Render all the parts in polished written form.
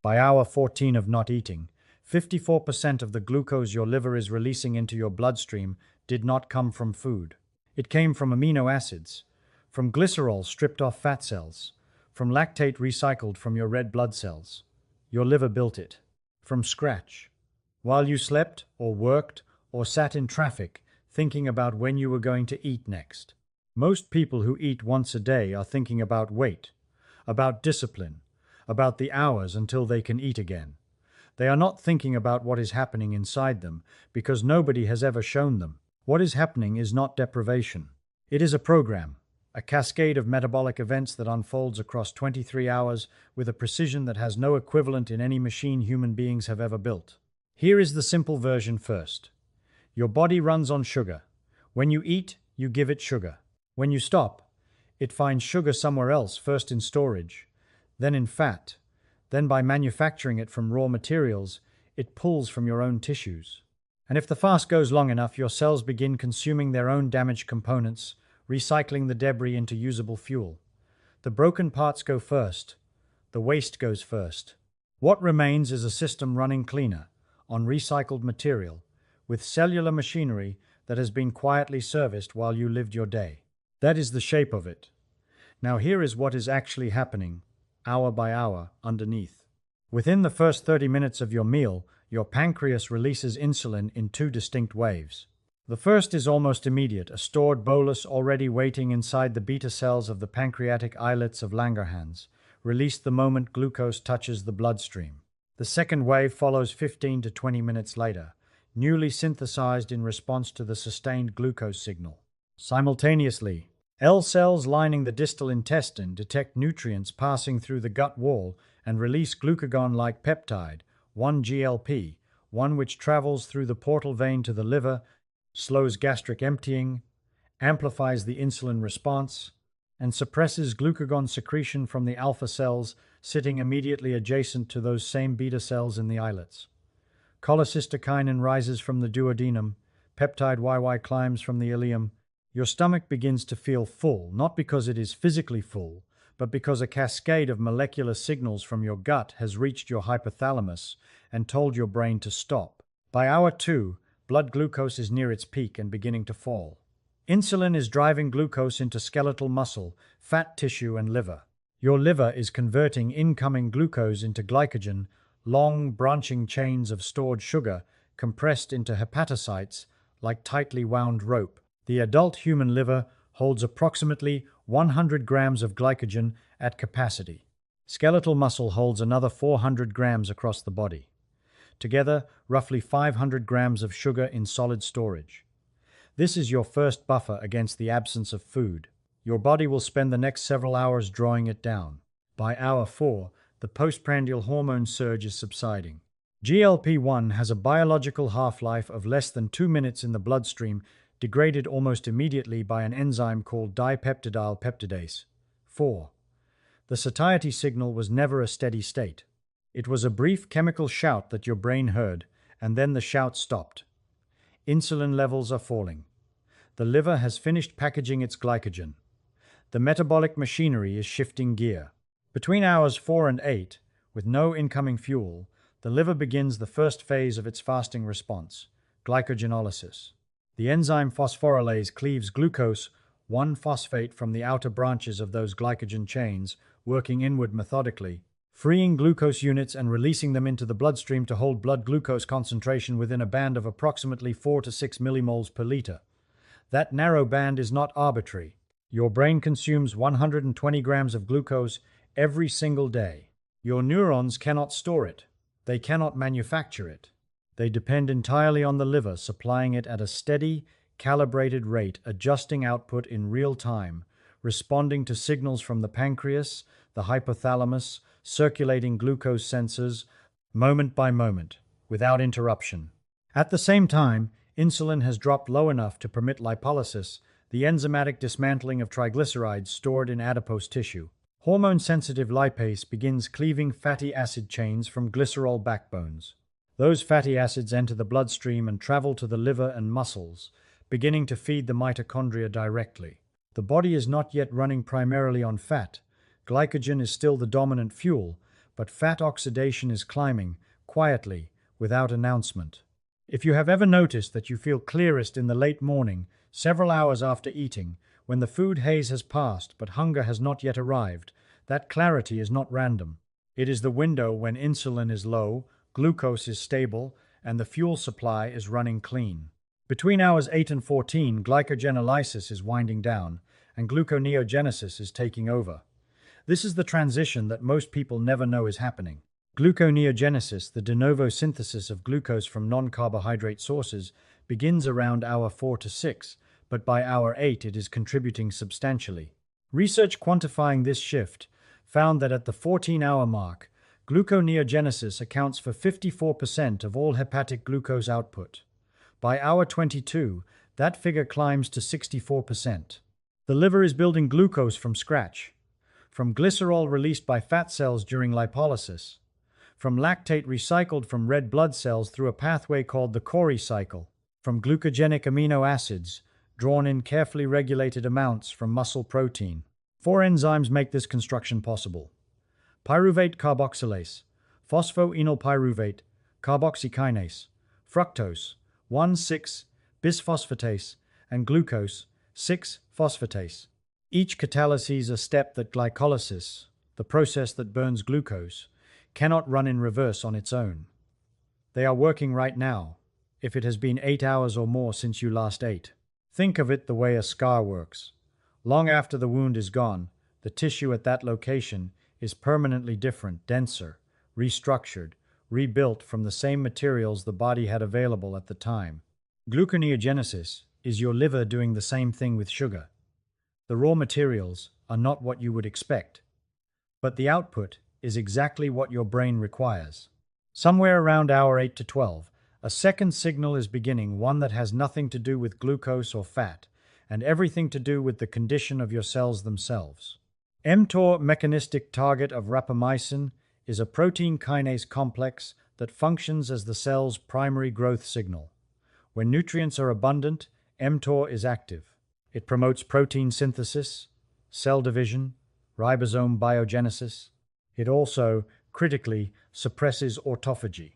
By hour 14 of not eating, 54% of the glucose your liver is releasing into your bloodstream did not come from food. It came from amino acids, from glycerol stripped off fat cells, from lactate recycled from your red blood cells. Your liver built it. From scratch. While you slept, or worked, or sat in traffic, thinking about when you were going to eat next. Most people who eat once a day are thinking about weight, about discipline, about the hours until they can eat again. They are not thinking about what is happening inside them, because nobody has ever shown them. What is happening is not deprivation. It is a program, a cascade of metabolic events that unfolds across 23 hours with a precision that has no equivalent in any machine human beings have ever built. Here is the simple version first. Your body runs on sugar. When you eat, you give it sugar. When you stop, it finds sugar somewhere else, first in storage, then in fat, then by manufacturing it from raw materials, it pulls from your own tissues. And if the fast goes long enough, your cells begin consuming their own damaged components, recycling the debris into usable fuel. The broken parts go first. The waste goes first. What remains is a system running cleaner, on recycled material, with cellular machinery that has been quietly serviced while you lived your day. That is the shape of it. Now here is what is actually happening, hour by hour, underneath. Within the first 30 minutes of your meal, your pancreas releases insulin in two distinct waves. The first is almost immediate, a stored bolus already waiting inside the beta cells of the pancreatic islets of Langerhans, released the moment glucose touches the bloodstream. The second wave follows 15 to 20 minutes later, newly synthesized in response to the sustained glucose signal. Simultaneously, L cells lining the distal intestine detect nutrients passing through the gut wall and release glucagon-like peptide, 1-GLP, one which travels through the portal vein to the liver, slows gastric emptying, amplifies the insulin response, and suppresses glucagon secretion from the alpha cells sitting immediately adjacent to those same beta cells in the islets. Cholecystokinin rises from the duodenum, peptide YY climbs from the ileum. Your stomach begins to feel full, not because it is physically full, but because a cascade of molecular signals from your gut has reached your hypothalamus and told your brain to stop. By hour 2, blood glucose is near its peak and beginning to fall. Insulin is driving glucose into skeletal muscle, fat tissue, and liver. Your liver is converting incoming glucose into glycogen, long, branching chains of stored sugar compressed into hepatocytes like tightly wound rope. The adult human liver holds approximately 100 grams of glycogen at capacity. Skeletal muscle holds another 400 grams across the body. Together, roughly 500 grams of sugar in solid storage. This is your first buffer against the absence of food. Your body will spend the next several hours drawing it down. By hour 4, the postprandial hormone surge is subsiding. GLP-1 has a biological half-life of less than 2 minutes in the bloodstream, degraded almost immediately by an enzyme called dipeptidyl peptidase. 4. The satiety signal was never a steady state. It was a brief chemical shout that your brain heard, and then the shout stopped. Insulin levels are falling. The liver has finished packaging its glycogen. The metabolic machinery is shifting gear. Between hours 4 and 8, with no incoming fuel, the liver begins the first phase of its fasting response, glycogenolysis. The enzyme phosphorylase cleaves glucose 1-phosphate from the outer branches of those glycogen chains, working inward methodically, freeing glucose units and releasing them into the bloodstream to hold blood glucose concentration within a band of approximately 4 to 6 millimoles per liter. That narrow band is not arbitrary. Your brain consumes 120 grams of glucose every single day. Your neurons cannot store it. They cannot manufacture it. They depend entirely on the liver supplying it at a steady, calibrated rate, adjusting output in real time, responding to signals from the pancreas, the hypothalamus, circulating glucose sensors, moment by moment, without interruption. At the same time, insulin has dropped low enough to permit lipolysis, the enzymatic dismantling of triglycerides stored in adipose tissue. Hormone-sensitive lipase begins cleaving fatty acid chains from glycerol backbones. Those fatty acids enter the bloodstream and travel to the liver and muscles, beginning to feed the mitochondria directly. The body is not yet running primarily on fat. Glycogen is still the dominant fuel, but fat oxidation is climbing, quietly, without announcement. If you have ever noticed that you feel clearest in the late morning, several hours after eating, when the food haze has passed but hunger has not yet arrived, that clarity is not random. It is the window when insulin is low, glucose is stable, and the fuel supply is running clean. Between hours 8 and 14, glycogenolysis is winding down, and gluconeogenesis is taking over. This is the transition that most people never know is happening. Gluconeogenesis, the de novo synthesis of glucose from non-carbohydrate sources, begins around hour 4 to 6, but by hour 8 it is contributing substantially. Research quantifying this shift found that at the 14-hour mark, gluconeogenesis accounts for 54% of all hepatic glucose output. By hour 22, that figure climbs to 64%. The liver is building glucose from scratch, from glycerol released by fat cells during lipolysis, from lactate recycled from red blood cells through a pathway called the Cori cycle, from glucogenic amino acids, drawn in carefully regulated amounts from muscle protein. 4 enzymes make this construction possible: pyruvate carboxylase, phosphoenolpyruvate, carboxykinase, fructose, 1,6-bisphosphatase, and glucose, 6-phosphatase. Each catalyses a step that glycolysis, the process that burns glucose, cannot run in reverse on its own. They are working right now, if it has been 8 hours or more since you last ate. Think of it the way a scar works. Long after the wound is gone, the tissue at that location is permanently different, denser, restructured, rebuilt from the same materials the body had available at the time. Gluconeogenesis is your liver doing the same thing with sugar. The raw materials are not what you would expect, but the output is exactly what your brain requires. Somewhere around hour 8 to 12, a second signal is beginning, one that has nothing to do with glucose or fat, and everything to do with the condition of your cells themselves. mTOR, mechanistic target of rapamycin, is a protein kinase complex that functions as the cell's primary growth signal. When nutrients are abundant, mTOR is active. It promotes protein synthesis, cell division, ribosome biogenesis. It also, critically, suppresses autophagy.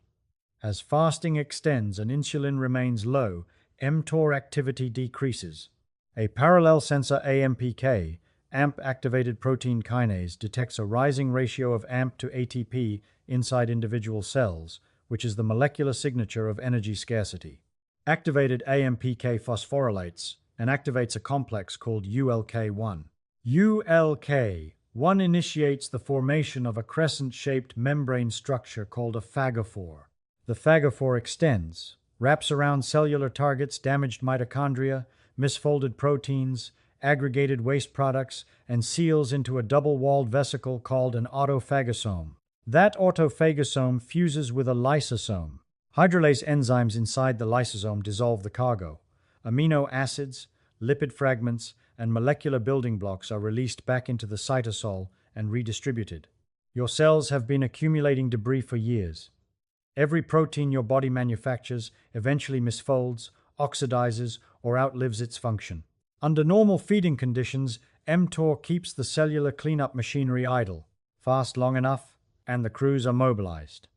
As fasting extends and insulin remains low, mTOR activity decreases. A parallel sensor AMPK, AMP-activated protein kinase, detects a rising ratio of AMP to ATP inside individual cells, which is the molecular signature of energy scarcity. Activated AMPK phosphorylates and activates a complex called ULK1. ULK1 initiates the formation of a crescent-shaped membrane structure called a phagophore. The phagophore extends, wraps around cellular targets, damaged mitochondria, misfolded proteins, aggregated waste products, and seals into a double-walled vesicle called an autophagosome. That autophagosome fuses with a lysosome. Hydrolase enzymes inside the lysosome dissolve the cargo. Amino acids, lipid fragments, and molecular building blocks are released back into the cytosol and redistributed. Your cells have been accumulating debris for years. Every protein your body manufactures eventually misfolds, oxidizes, or outlives its function. Under normal feeding conditions, mTOR keeps the cellular cleanup machinery idle. Fast long enough, and the crews are mobilized.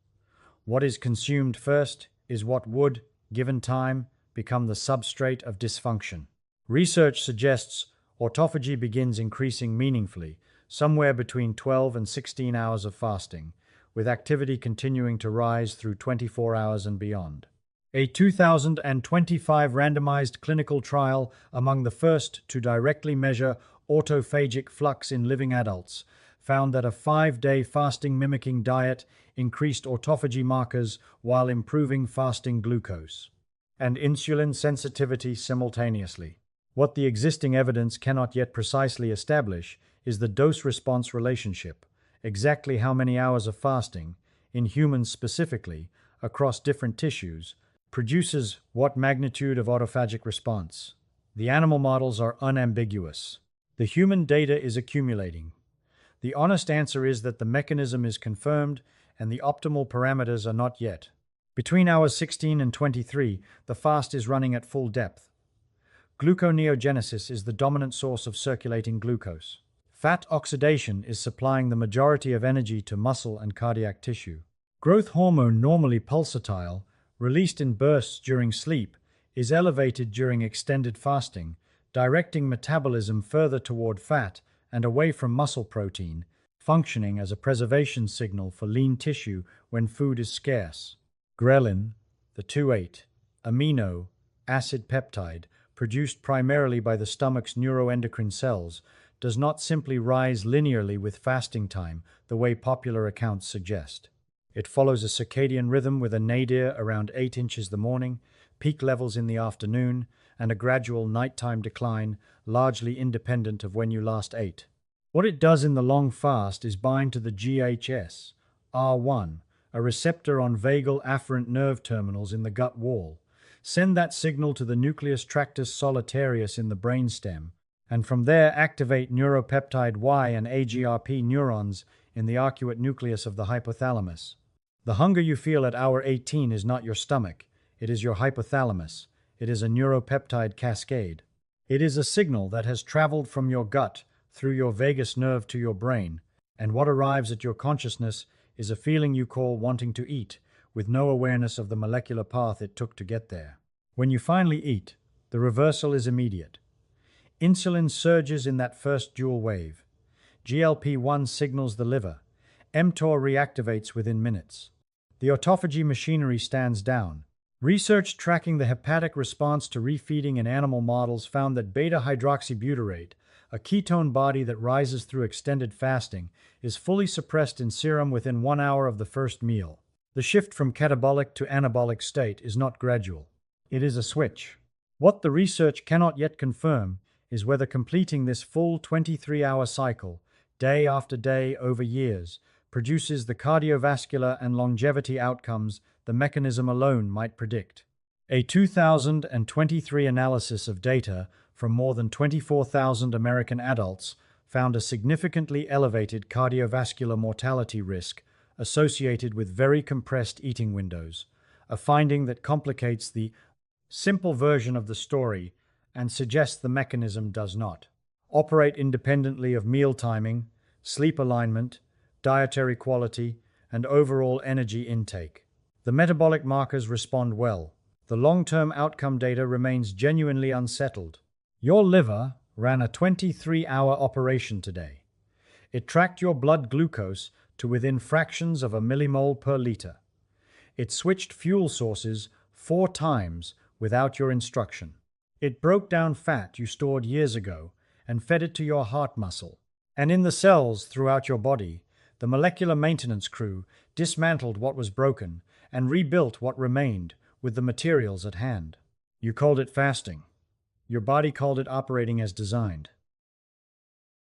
What is consumed first is what would, given time, become the substrate of dysfunction. Research suggests autophagy begins increasing meaningfully, somewhere between 12 and 16 hours of fasting, with activity continuing to rise through 24 hours and beyond. A 2025 randomized clinical trial, among the first to directly measure autophagic flux in living adults, found that a 5-day fasting mimicking diet increased autophagy markers while improving fasting glucose and insulin sensitivity simultaneously. What the existing evidence cannot yet precisely establish is the dose-response relationship, exactly how many hours of fasting, in humans specifically, across different tissues, produces what magnitude of autophagic response. The animal models are unambiguous. The human data is accumulating. The honest answer is that the mechanism is confirmed and the optimal parameters are not yet. Between hours 16 and 23, the fast is running at full depth. Gluconeogenesis is the dominant source of circulating glucose. Fat oxidation is supplying the majority of energy to muscle and cardiac tissue. Growth hormone, normally pulsatile, released in bursts during sleep, is elevated during extended fasting, directing metabolism further toward fat and away from muscle protein, functioning as a preservation signal for lean tissue when food is scarce. Ghrelin, the 2,8 amino acid peptide, produced primarily by the stomach's neuroendocrine cells, does not simply rise linearly with fasting time the way popular accounts suggest. It follows a circadian rhythm with a nadir around 8 inches the morning, peak levels in the afternoon, and a gradual nighttime decline, largely independent of when you last ate. What it does in the long fast is bind to the GHS-R1, a receptor on vagal afferent nerve terminals in the gut wall, send that signal to the nucleus tractus solitarius in the brainstem, and from there activate neuropeptide Y and AGRP neurons in the arcuate nucleus of the hypothalamus. The hunger you feel at hour 18 is not your stomach, it is your hypothalamus. It is a neuropeptide cascade. It is a signal that has traveled from your gut through your vagus nerve to your brain, and what arrives at your consciousness is a feeling you call wanting to eat, with no awareness of the molecular path it took to get there. When you finally eat, the reversal is immediate. Insulin surges in that first dual wave. GLP-1 signals the liver. mTOR reactivates within minutes. The autophagy machinery stands down. Research tracking the hepatic response to refeeding in animal models found that beta-hydroxybutyrate, a ketone body that rises through extended fasting, is fully suppressed in serum within 1 hour of the first meal. The shift from catabolic to anabolic state is not gradual. It is a switch. What the research cannot yet confirm is whether completing this full 23-hour cycle, day after day over years, produces the cardiovascular and longevity outcomes the mechanism alone might predict. A 2023 analysis of data from more than 24,000 American adults found a significantly elevated cardiovascular mortality risk associated with very compressed eating windows, a finding that complicates the simple version of the story and suggests the mechanism does not operate independently of meal timing, sleep alignment, dietary quality, and overall energy intake. The metabolic markers respond well. The long-term outcome data remains genuinely unsettled. Your liver ran a 23-hour operation today. It tracked your blood glucose to within fractions of a millimole per liter. It switched fuel sources 4 times without your instruction. It broke down fat you stored years ago and fed it to your heart muscle. And in the cells throughout your body, the molecular maintenance crew dismantled what was broken and rebuilt what remained with the materials at hand. You called it fasting. Your body called it operating as designed.